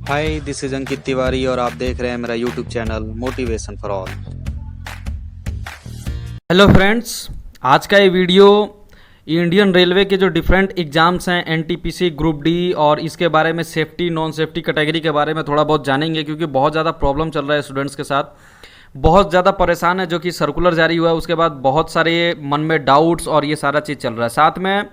Hi, this is Ankit Tiwari और आप देख रहे हैं मेरा YouTube channel motivation for all. Hello friends, आज का ये वीडियो इंडियन रेलवे के जो डिफरेंट एग्जाम्स हैं एनटीपीसी ग्रुप डी और इसके बारे में सेफ्टी नॉन सेफ्टी कैटेगरी के बारे में थोड़ा बहुत जानेंगे, क्योंकि बहुत ज़्यादा प्रॉब्लम चल रहा है स्टूडेंट्स के साथ। बहुत ज़्यादा परेशान है, जो कि सर्कुलर जारी हुआ है उसके बाद बहुत सारे मन में डाउट्स और ये सारा चीज़ चल रहा है। साथ में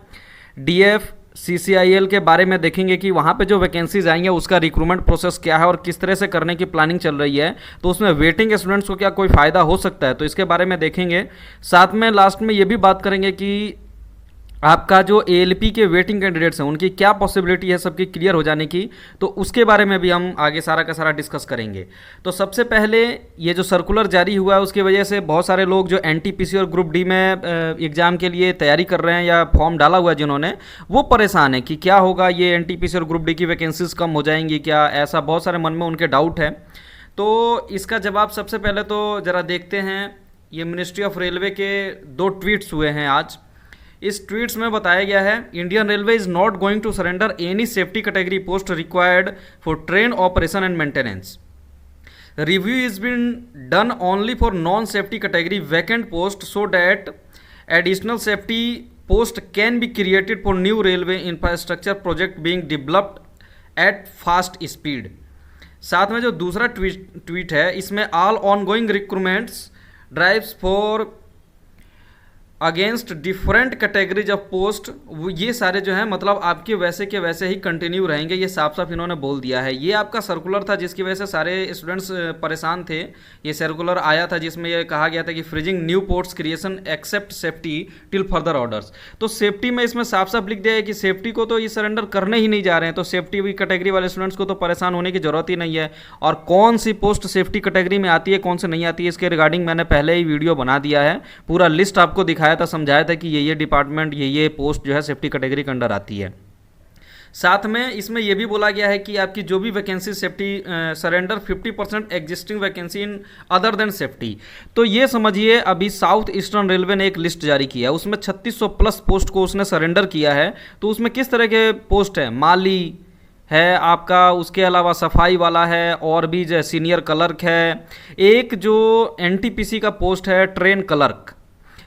डीएफ सीसीआईएल के बारे में देखेंगे कि वहाँ पे जो वैकेंसीज आएंगे उसका रिक्रूटमेंट प्रोसेस क्या है और किस तरह से करने की प्लानिंग चल रही है, तो उसमें वेटिंग स्टूडेंट्स को क्या कोई फ़ायदा हो सकता है, तो इसके बारे में देखेंगे। साथ में लास्ट में ये भी बात करेंगे कि आपका जो एएलपी के वेटिंग कैंडिडेट्स हैं उनकी क्या पॉसिबिलिटी है सबकी क्लियर हो जाने की, तो उसके बारे में भी हम आगे सारा का सारा डिस्कस करेंगे। तो सबसे पहले ये जो सर्कुलर जारी हुआ है उसकी वजह से बहुत सारे लोग जो एनटीपीसी और ग्रुप डी में एग्ज़ाम के लिए तैयारी कर रहे हैं या फॉर्म डाला हुआ है जिन्होंने, वो परेशान है कि क्या होगा, ये एनटीपीसी और ग्रुप डी की वैकेंसीज कम हो जाएंगी क्या, ऐसा बहुत सारे मन में उनके डाउट है। तो इसका जवाब सबसे पहले तो ज़रा देखते हैं। ये मिनिस्ट्री ऑफ रेलवे के 2 ट्वीट्स हुए हैं आज। इस ट्वीट्स में बताया गया है, Indian railway is not going to surrender any safety category post required for train operation and maintenance. Review is been done only for non safety category vacant post so that additional safety post can be created for new railway infrastructure project being developed at fast speed. साथ में जो दूसरा tweet है, इसमें all ongoing recruitments drives for against different categories of post, ये सारे जो है मतलब आपके वैसे के वैसे ही कंटिन्यू रहेंगे, ये साफ साफ इन्होंने बोल दिया है। ये आपका सर्कुलर था जिसकी वजह से सारे स्टूडेंट्स परेशान थे। ये सर्कुलर आया था जिसमें ये कहा गया था कि freezing new ports creation except safety till further orders. तो सेफ्टी में इसमें साफ साफ लिख दिया है कि सेफ्टी को तो ये सरेंडर करने ही नहीं जा रहे हैं, तो सेफ्टी कैटेगरी वाले स्टूडेंट्स को तो परेशान होने की जरूरत ही नहीं है। और कौन सी पोस्ट सेफ्टी कैटेगरी में आती है कौन से नहीं आती है, इसके रिगार्डिंग मैंने पहले ही वीडियो बना दिया है, पूरा लिस्ट आपको दिखाया था, समझाया था कि ये डिपार्टमेंट ये पोस्ट जो है सेफ्टी कैटेगरी के अंडर आती है। साथ में इसमें यह भी बोला गया है कि आपकी जो भी vacancy safety surrender 50% existing vacancy in other than safety. तो ये समझिए अभी साउथ ईस्टर्न रेलवे ने एक लिस्ट जारी किया है, उसमें 3600 प्लस पोस्ट को उसने सरेंडर किया है। तो उसमें किस तरह के पोस्ट है, माली है आपका, उसके अलावा सफाई वाला है, और भी जो सीनियर क्लर्क है, एक जो एनटीपीसी का पोस्ट है ट्रेन क्लर्क।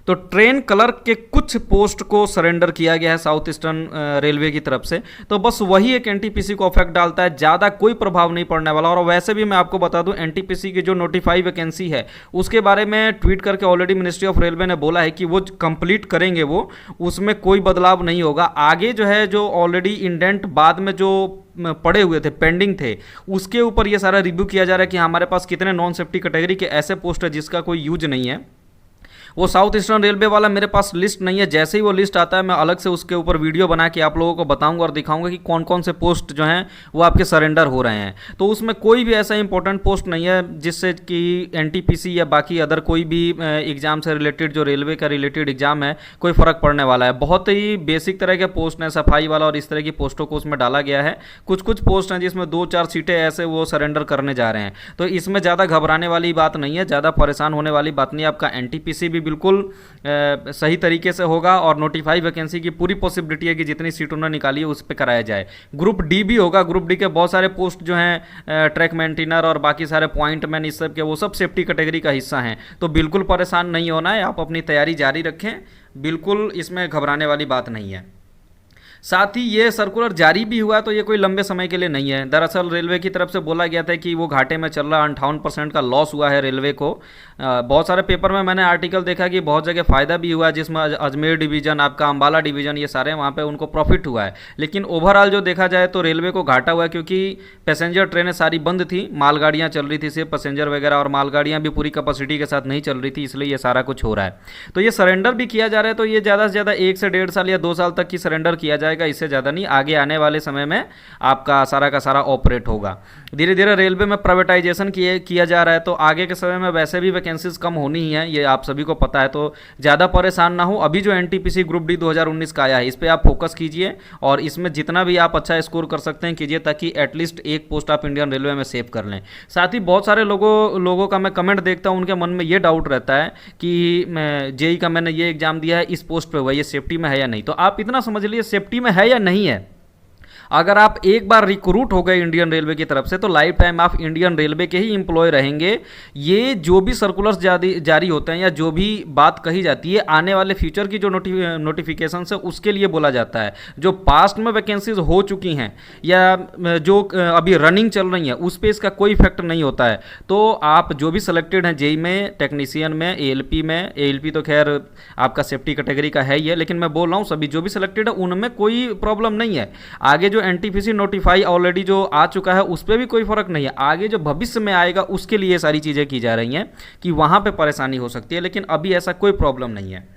तो ट्रेन क्लर्क के कुछ पोस्ट को सरेंडर किया गया है साउथ ईस्टर्न रेलवे की तरफ से। तो बस वही एक एनटीपीसी को अफेक्ट डालता है, ज़्यादा कोई प्रभाव नहीं पड़ने वाला। और वैसे भी मैं आपको बता दूं, एनटीपीसी की जो नोटिफाई वैकेंसी है उसके बारे में ट्वीट करके ऑलरेडी मिनिस्ट्री ऑफ रेलवे ने बोला है कि वो कंप्लीट करेंगे, वो उसमें कोई बदलाव नहीं होगा। आगे जो है जो ऑलरेडी इंडेंट बाद में जो पड़े हुए थे, पेंडिंग थे, उसके ऊपर ये सारा रिव्यू किया जा रहा है कि हमारे पास कितने नॉन सेफ्टी कैटेगरी के ऐसे पोस्ट है जिसका कोई यूज नहीं है। वो साउथ ईस्टर्न रेलवे वाला मेरे पास लिस्ट नहीं है, जैसे ही वो लिस्ट आता है मैं अलग से उसके ऊपर वीडियो बना के आप लोगों को बताऊंगा और दिखाऊंगा कि कौन कौन से पोस्ट जो हैं वो आपके सरेंडर हो रहे हैं। तो उसमें कोई भी ऐसा इंपॉर्टेंट पोस्ट नहीं है जिससे कि एनटीपीसी या बाकी अदर कोई भी एग्जाम से रिलेटेड जो रेलवे का रिलेटेड एग्जाम है कोई फ़र्क पड़ने वाला है। बहुत ही बेसिक तरह के पोस्ट हैं, सफाई वाला और इस तरह की पोस्टों को उसमें डाला गया है। कुछ कुछ पोस्ट हैं जिसमें 2-4 सीटें ऐसे वो सरेंडर करने जा रहे हैं। तो इसमें ज़्यादा घबराने वाली बात नहीं है, ज़्यादा परेशान होने वाली बात नहीं है। आपका एनटीपीसी भी बिल्कुल सही तरीके से होगा और नोटिफाई वैकेंसी की पूरी पॉसिबिलिटी है कि जितनी सीट उन्होंने निकाली है उस पर कराया जाए। ग्रुप डी भी होगा, ग्रुप डी के बहुत सारे पोस्ट जो हैं ट्रैक मेंटेनर और बाकी सारे पॉइंटमैन, इस सब के वो सब सेफ्टी कैटेगरी का हिस्सा हैं। तो बिल्कुल परेशान नहीं होना है, आप अपनी तैयारी जारी रखें, बिल्कुल इसमें घबराने वाली बात नहीं है। साथ ही ये सर्कुलर जारी भी हुआ तो ये कोई लंबे समय के लिए नहीं है। दरअसल रेलवे की तरफ से बोला गया था कि वो घाटे में चल रहा, 58% का लॉस हुआ है रेलवे को। बहुत सारे पेपर में मैंने आर्टिकल देखा कि बहुत जगह फ़ायदा भी हुआ है, जिसमें अजमेर डिवीज़न, आपका अम्बाला डिवीज़न, ये सारे वहाँ पे उनको प्रॉफिट हुआ है। लेकिन ओवरऑल जो देखा जाए तो रेलवे को घाटा हुआ है, क्योंकि पैसेंजर ट्रेनें सारी बंद थी, मालगाड़ियाँ चल रही थी सिर्फ पैसेंजर वगैरह, और मालगाड़ियाँ भी पूरी कैपेसिटी के साथ नहीं चल रही थी, इसलिए ये सारा कुछ हो रहा है। तो ये सरेंडर भी किया जा रहा है, तो ये ज़्यादा से ज़्यादा 1 से 1.5 साल या 2 साल तक की सरेंडर किया जाएगा, इससे ज़्यादा नहीं। आगे आने वाले समय में आपका सारा का सारा ऑपरेट होगा। धीरे धीरे रेलवे में प्राइवेटाइजेशन किया जा रहा है, तो आगे के समय में वैसे भी वैकेंसीज कम होनी ही है, ये आप सभी को पता है। तो ज़्यादा परेशान ना हो। अभी जो एनटीपीसी ग्रुप डी 2019 का आया है, इस पर आप फोकस कीजिए और इसमें जितना भी आप अच्छा स्कोर कर सकते हैं कीजिए, ताकि एटलीस्ट एक पोस्ट आप इंडियन रेलवे में सेव कर लें। साथ ही बहुत सारे लोगों का मैं कमेंट देखता हूँ, उनके मन में ये डाउट रहता है कि जेई का मैंने ये एग्जाम दिया है, इस पोस्ट पे हुआ, ये सेफ्टी में है या नहीं। तो आप इतना समझ लीजिए सेफ्टी में है या नहीं है। अगर आप एक बार रिक्रूट हो गए इंडियन रेलवे की तरफ से तो लाइफ टाइम आप इंडियन रेलवे के ही एम्प्लॉय रहेंगे। ये जो भी सर्कुलर्स जारी होते हैं या जो भी बात कही जाती है आने वाले फ्यूचर की जो नोटिफिकेशन है उसके लिए बोला जाता है। जो पास्ट में वैकेंसीज हो चुकी हैं या जो अभी रनिंग चल रही हैं उस पर इसका कोई इफेक्ट नहीं होता है। तो आप जो भी सिलेक्टेड हैं जेई में, टेक्नीशियन में, एएलपी में, एएलपी तो खैर आपका सेफ्टी कैटेगरी का है ही है, लेकिन मैं बोल रहा हूँ सभी जो भी सिलेक्टेड है उनमें कोई प्रॉब्लम नहीं है। आगे जो एनटीपीसी नोटिफाई ऑलरेडी जो आ चुका है उस पर भी कोई फर्क नहीं है। आगे जो भविष्य में आएगा उसके लिए सारी चीज़ें की जा रही हैं कि वहाँ पे परेशानी हो सकती है, लेकिन अभी ऐसा कोई प्रॉब्लम नहीं है।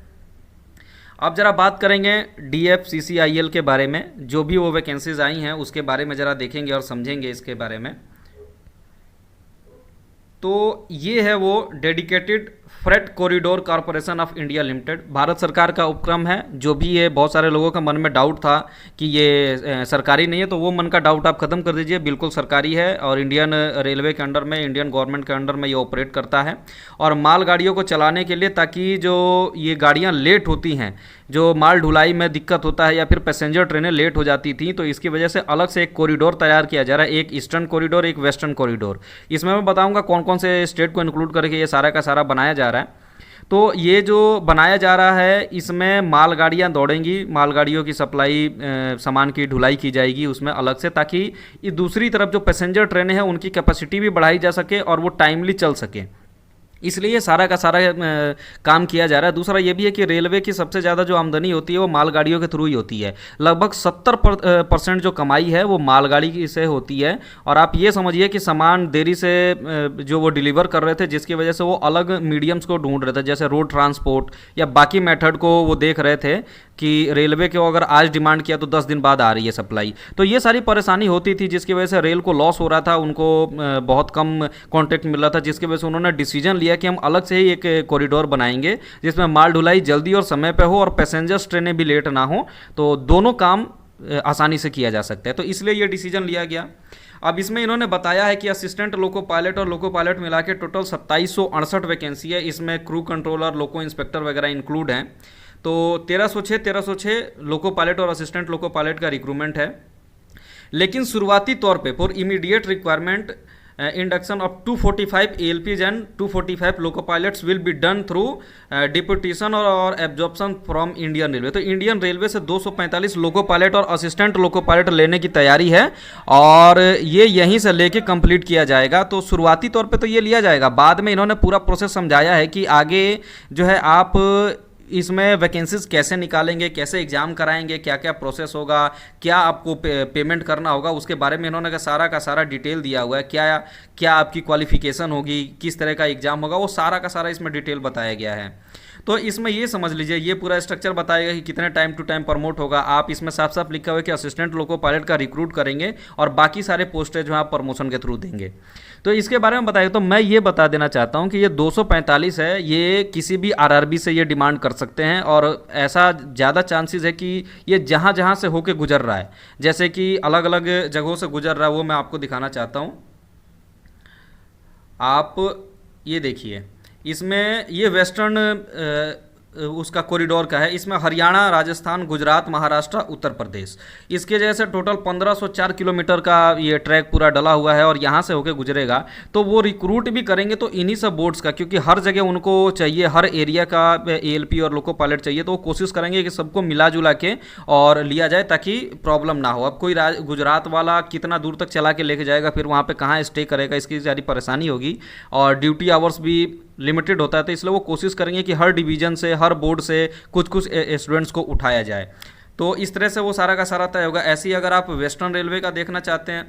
अब जरा बात करेंगे डीएफसीसीआईएल के बारे में, जो भी वो वैकेंसीज आई हैं उसके बारे में जरा देखेंगे और समझेंगे इसके बारे में। तो ये है वो dedicated freight corridor corporation of India limited, Bharat सरकार का उपक्रम है। जो भी ये बहुत सारे लोगों का मन में डाउट था कि ये सरकारी नहीं है, तो वो मन का डाउट आप खत्म कर दीजिए, बिल्कुल सरकारी है और इंडियन रेलवे के अंडर में, इंडियन गवर्नमेंट के अंडर में ये ऑपरेट करता है। और माल गाड़ियों को चलाने के लिए, ताकि जो ये गाड़ियाँ लेट होती हैं, जो माल ढुलाई में दिक्कत होता है या फिर पैसेंजर ट्रेनें लेट हो जाती थी, तो इसकी वजह से अलग से एक कॉरिडोर तैयार किया जा रहा है, एक ईस्टर्न कॉरिडोर, एक वेस्टर्न कॉरिडोर। इसमें मैं बताऊंगा कौन कौन से स्टेट को इंक्लूड करके ये सारा का सारा बनाया जा रहा है। तो ये जो बनाया जा रहा है इसमें मालगाड़ियाँ दौड़ेंगी, मालगाड़ियों की सप्लाई, सामान की ढुलाई की जाएगी उसमें अलग से, ताकि ये दूसरी तरफ जो पैसेंजर ट्रेनें हैं उनकी कैपेसिटी भी बढ़ाई जा सके और वो टाइमली चल सके, इसलिए सारा का सारा काम किया जा रहा है। दूसरा ये भी है कि रेलवे की सबसे ज़्यादा जो आमदनी होती है वो मालगाड़ियों के थ्रू ही होती है। लगभग 70% जो कमाई है वो मालगाड़ी से होती है। और आप ये समझिए कि सामान देरी से जो वो डिलीवर कर रहे थे, जिसकी वजह से वो अलग मीडियम्स को ढूंढ रहे थे, जैसे रोड ट्रांसपोर्ट या बाकी मेथड को वो देख रहे थे कि रेलवे को अगर आज डिमांड किया तो 10 दिन बाद आ रही है सप्लाई। तो ये सारी परेशानी होती थी, जिसकी वजह से रेल को लॉस हो रहा था, उनको बहुत कम कॉन्ट्रैक्ट मिल रहा था, जिसकी वजह से उन्होंने डिसीजन लिया कि हम अलग से ही एक कॉरिडोर बनाएंगे जिसमें माल ढुलाई जल्दी और समय पे हो और पैसेंजर्स ट्रेनें भी लेट ना हो, तो दोनों काम आसानी से किया जा सकता है। तो इसलिए ये डिसीजन लिया गया। अब इसमें इन्होंने बताया है कि असिस्टेंट लोको पायलट और लोको पायलट मिला के टोटल 2768 वैकेंसी है। इसमें क्रू कंट्रोलर, लोको इंस्पेक्टर वगैरह इंक्लूड हैं। तो 1306 लोको पायलट और असिस्टेंट लोको पायलट का रिक्रूटमेंट है। लेकिन शुरुआती तौर पे for immediate requirement induction of 245 ALPs and 245 loco pilots will be done through deputation और एब्जॉर्प्शन फ्रॉम इंडियन रेलवे। तो इंडियन रेलवे से 245 लोको पायलट और असिस्टेंट लोको पायलट लेने की तैयारी है और ये यहीं से लेके कंप्लीट किया जाएगा। तो शुरुआती तौर पे तो ये लिया जाएगा, बाद में इन्होंने पूरा प्रोसेस समझाया है कि आगे जो है आप इसमें वैकेंसीज कैसे निकालेंगे, कैसे एग्ज़ाम कराएंगे, क्या क्या प्रोसेस होगा, क्या आपको पेमेंट करना होगा, उसके बारे में इन्होंने का सारा डिटेल दिया हुआ है। क्या क्या आपकी क्वालिफिकेशन होगी, किस तरह का एग्ज़ाम होगा, वो सारा का सारा इसमें डिटेल बताया गया है। तो इसमें ये समझ लीजिए, ये पूरा स्ट्रक्चर बताएगा कि कितने टाइम टू टाइम प्रमोट होगा। आप इसमें साफ साफ लिखा हुआ है कि असिस्टेंट लोको पायलट का रिक्रूट करेंगे और बाकी सारे पोस्टें जो आप प्रमोशन के थ्रू देंगे। तो इसके बारे में बताइए, तो मैं ये बता देना चाहता हूँ कि ये 245 है, ये किसी भी आरआरबी से ये डिमांड कर सकते हैं और ऐसा ज़्यादा चांसेस है कि ये जहाँ जहाँ से होके गुजर रहा है, जैसे कि अलग अलग जगहों से गुजर रहा है, वो मैं आपको दिखाना चाहता हूँ। आप ये देखिए, इसमें ये वेस्टर्न उसका कॉरिडोर का है। इसमें हरियाणा, राजस्थान, गुजरात, महाराष्ट्र, उत्तर प्रदेश, इसके जैसे टोटल 1504 किलोमीटर का ये ट्रैक पूरा डला हुआ है और यहाँ से होके गुजरेगा। तो वो रिक्रूट भी करेंगे तो इन्हीं सब बोर्ड्स का, क्योंकि हर जगह उनको चाहिए, हर एरिया का ALP और लोको पायलट चाहिए, तो वो कोशिश करेंगे कि सबको मिला जुला के और लिया जाए ताकि प्रॉब्लम ना हो। अब कोई गुजरात वाला कितना दूर तक चला के लेके जाएगा, फिर वहाँ पर कहाँ स्टे करेगा, इसकी सारी परेशानी होगी और ड्यूटी आवर्स भी लिमिटेड होता है। तो इसलिए वो कोशिश करेंगे कि हर डिवीज़न से, हर बोर्ड से कुछ स्टूडेंट्स को उठाया जाए। तो इस तरह से वो सारा का सारा तय होगा। ऐसे ही अगर आप वेस्टर्न रेलवे का देखना चाहते हैं,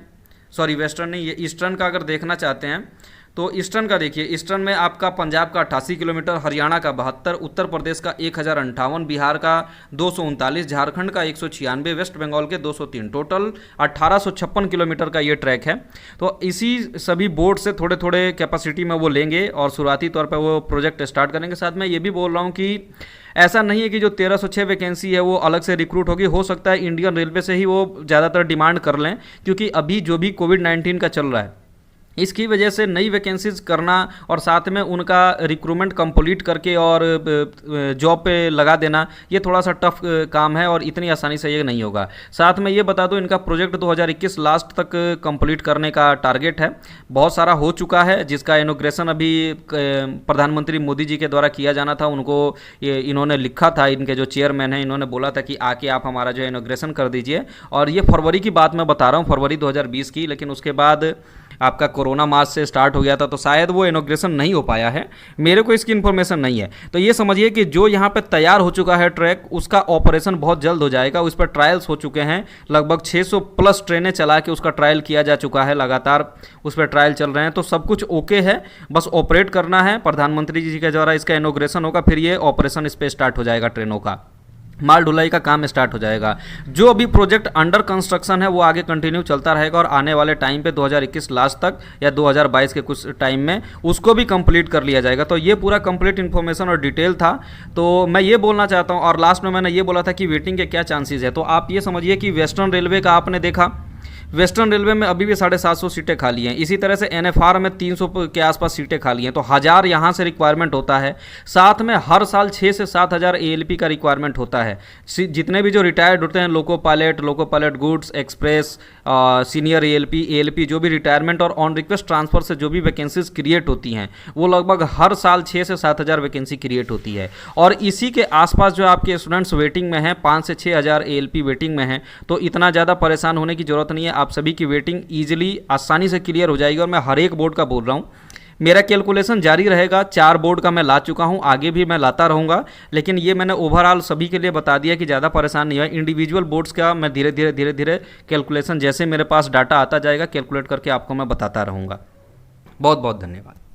सॉरी वेस्टर्न नहीं, ये ईस्टर्न का अगर देखना चाहते हैं तो ईस्टर्न का देखिए। ईस्टर्न में आपका पंजाब का 88 किलोमीटर, हरियाणा का 72, उत्तर प्रदेश का 1058, बिहार का 239, झारखंड का 196, वेस्ट बंगाल के 203, टोटल 1856 किलोमीटर का ये ट्रैक है। तो इसी सभी बोर्ड से थोड़े थोड़े कैपेसिटी में वो लेंगे और शुरुआती तौर पर वो प्रोजेक्ट स्टार्ट करेंगे। साथ में ये भी बोल रहा हूँ कि ऐसा नहीं है कि जो 1306 वैकेंसी है वो अलग से रिक्रूट होगी, हो सकता है इंडियन रेलवे से ही वो ज़्यादातर डिमांड कर लें, क्योंकि अभी जो भी कोविड-19 का चल रहा है इसकी वजह से नई वैकेंसीज करना और साथ में उनका रिक्रूटमेंट कंप्लीट करके और जॉब पे लगा देना, ये थोड़ा सा टफ काम है और इतनी आसानी से ये नहीं होगा। साथ में ये बता दूं, इनका प्रोजेक्ट 2021 लास्ट तक कंप्लीट करने का टारगेट है। बहुत सारा हो चुका है, जिसका इनोग्रेशन अभी प्रधानमंत्री मोदी जी के द्वारा किया जाना था। उनको इन्होंने लिखा था, इनके जो चेयरमैन हैं, इन्होंने बोला था कि आके आप हमारा जो इनोग्रेशन कर दीजिए। और ये फरवरी की बात मैं बता रहा हूँ, फरवरी 2020 की। लेकिन उसके बाद आपका कोरोना मार्च से स्टार्ट हो गया था, तो शायद वो इनोग्रेशन नहीं हो पाया है। मेरे को इसकी इन्फॉर्मेशन नहीं है। तो ये समझिए कि जो यहाँ पे तैयार हो चुका है ट्रैक, उसका ऑपरेशन बहुत जल्द हो जाएगा। उस पर ट्रायल्स हो चुके हैं, लगभग 600 प्लस ट्रेनें चला के उसका ट्रायल किया जा चुका है, लगातार उस पर ट्रायल चल रहे हैं। तो सब कुछ ओके है, बस ऑपरेट करना है। प्रधानमंत्री जी के द्वारा इसका इनोग्रेशन होगा, फिर ये ऑपरेशन इस पर स्टार्ट हो जाएगा, ट्रेनों का माल ढुलाई का काम स्टार्ट हो जाएगा। जो अभी प्रोजेक्ट अंडर कंस्ट्रक्शन है वो आगे कंटिन्यू चलता रहेगा और आने वाले टाइम पे 2021 लास्ट तक या 2022 के कुछ टाइम में उसको भी कंप्लीट कर लिया जाएगा। तो ये पूरा कंप्लीट इन्फॉर्मेशन और डिटेल था। तो मैं ये बोलना चाहता हूँ, और लास्ट में मैंने ये बोला था कि वेटिंग के क्या चांसेस है। तो आप ये समझिए कि वेस्टर्न रेलवे का आपने देखा, वेस्टर्न रेलवे में अभी भी 750 सीटें खाली हैं। इसी तरह से एनएफआर में 300 के आसपास सीटें खाली हैं। तो 1000 यहाँ से रिक्वायरमेंट होता है। साथ में हर साल 6 से 7000 एएलपी का रिक्वायरमेंट होता है। जितने भी जो रिटायर्ड होते हैं, loco pilot goods express, senior ALP जो भी रिटायरमेंट और ऑन रिक्वेस्ट ट्रांसफर से जो भी वैकेंसीज क्रिएट होती हैं, वो लगभग हर साल 6 से 7000 वैकेंसी क्रिएट होती है। और इसी के आसपास जो आपके स्टूडेंट्स वेटिंग में हैं, 5 से 6000 एएलपी वेटिंग में हैं। तो इतना ज़्यादा परेशान होने की जरूरत नहीं है। आप सभी की वेटिंग ईजिली आसानी से क्लियर हो जाएगी। और मैं हर एक बोर्ड का बोल रहा हूँ, मेरा कैलकुलेशन जारी रहेगा। 4 बोर्ड का मैं ला चुका हूँ, आगे भी मैं लाता रहूँगा। लेकिन ये मैंने ओवरऑल सभी के लिए बता दिया कि ज़्यादा परेशान नहीं हुआ। इंडिविजुअल बोर्ड्स का मैं धीरे धीरे कैलकुलेशन, जैसे मेरे पास डाटा आता जाएगा, कैलकुलेट करके आपको मैं बताता रहूँगा। बहुत बहुत धन्यवाद।